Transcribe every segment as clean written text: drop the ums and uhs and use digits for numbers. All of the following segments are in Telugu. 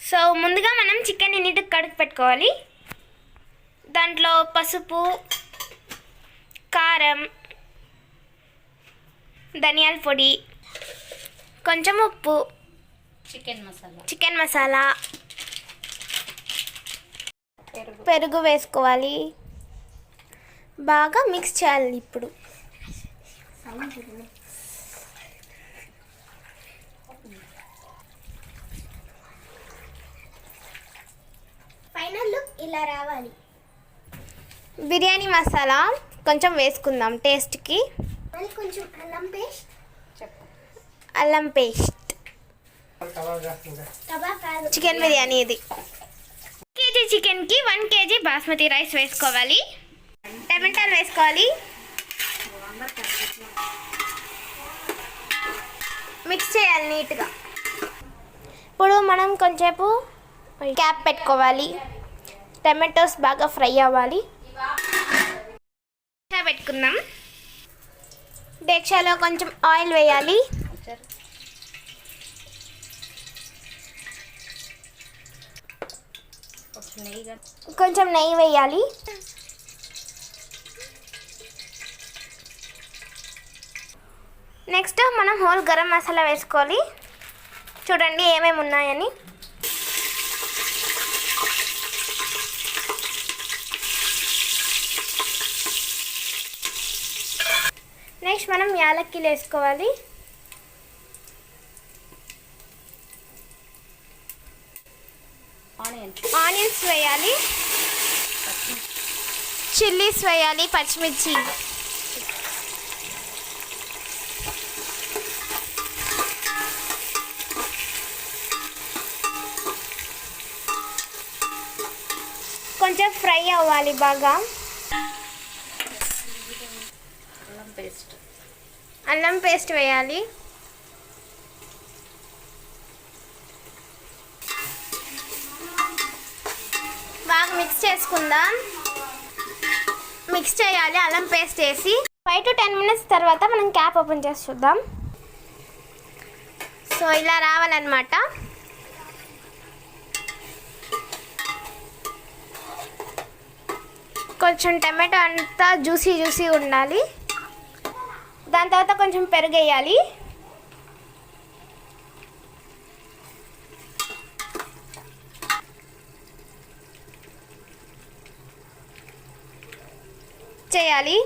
సో ముందుగా మనం చికెన్ని నీట్గా కడుగు పెట్టుకోవాలి. దాంట్లో పసుపు, కారం, ధనియాల పొడి, కొంచెం ఉప్పు, చికెన్ మసాలా, పెరుగు వేసుకోవాలి. బాగా మిక్స్ చేయాలి. ఇప్పుడు ఫైనల్ లుక్ ఇలా రావాలి. బిర్యానీ మసాలా కొంచెం వేసుకుందాం టేస్ట్కి. మళ్ళీ కొంచెం అల్లం పేస్ట్. చికెన్ బిర్యానీ ఇది. కేజీ చికెన్కి 1 kg బాస్మతి రైస్ వేసుకోవాలి. టమాటాలు వేసుకోవాలి. మిక్స్ చేయాలి నీట్గా. ఇప్పుడు మనం కొంచెంసేపు క్యాప్ పెట్టుకోవాలి. టమాటోస్ బాగా ఫ్రై అవ్వాలి. పెట్టుకుందాం. డేక్షాలో కొంచెం ఆయిల్ వేయాలి. కొంచెం నెయ్యి వేయాలి. నెక్స్ట్ మనం హోల్ గరం మసాలా వేసుకోవాలి. చూడండి ఏమేమి ఉన్నాయని. నెక్స్ట్ మనం యాలక్కీలు వేసుకోవాలి. ఆనియన్స్ వేయాలి. చిల్లీస్ వేయాలి. పచ్చిమిర్చి, కొంచెం ఫ్రై అవ్వాలి బాగా. అల్లం పేస్ట్ వేయాలి. బాగా మిక్స్ చేసుకుందాం. మిక్స్ చేయాలి అల్లం పేస్ట్ వేసి. 5 to 10 minutes తర్వాత మనం క్యాప్ ఓపెన్ చేసి చూద్దాం. సో ఇలా రావాలన్నమాట. కొంచెం టమాటో అంతా జ్యూసీ ఉండాలి. దాని తర్వాత కొంచెం పెరుగు వేయాలి. చేయాలి.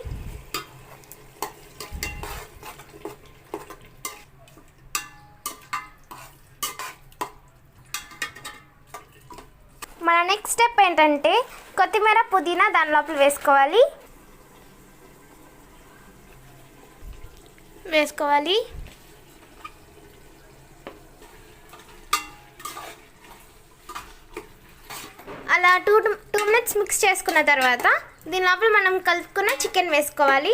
మన నెక్స్ట్ స్టెప్ ఏంటంటే కొత్తిమీర, పుదీనా దాని లోపల వేసుకోవాలి. అలా 2 minutes మిక్స్ చేసుకున్న తర్వాత దీని లోపల మనం కలుపుకున్న చికెన్ వేసుకోవాలి.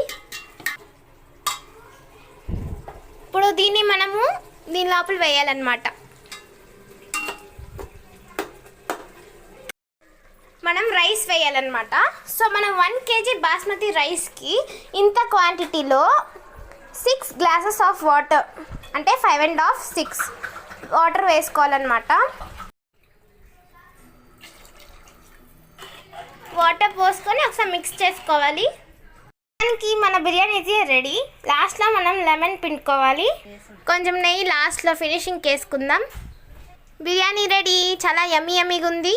ఇప్పుడు దీన్ని మనము దీని లోపల వేయాలన్నమాట. మనం రైస్ వేయాలన్నమాట. సో మనం 1 kg బాస్మతి రైస్కి ఇంత క్వాంటిటీలో 6 glasses ఆఫ్ వాటర్, అంటే 5 and half 6 వాటర్ వేసుకోవాలన్నమాట. వాటర్ పోసుకొని ఒకసారి మిక్స్ చేసుకోవాలి. దానికి మన బిర్యానీ అయితే రెడీ. లాస్ట్లో మనం లెమన్ పిండుకోవాలి. కొంచెం నెయ్యి లాస్ట్లో ఫినిషింగ్కి వేసుకుందాం. బిర్యానీ రెడీ. చాలా యమ్మీగా ఉంది.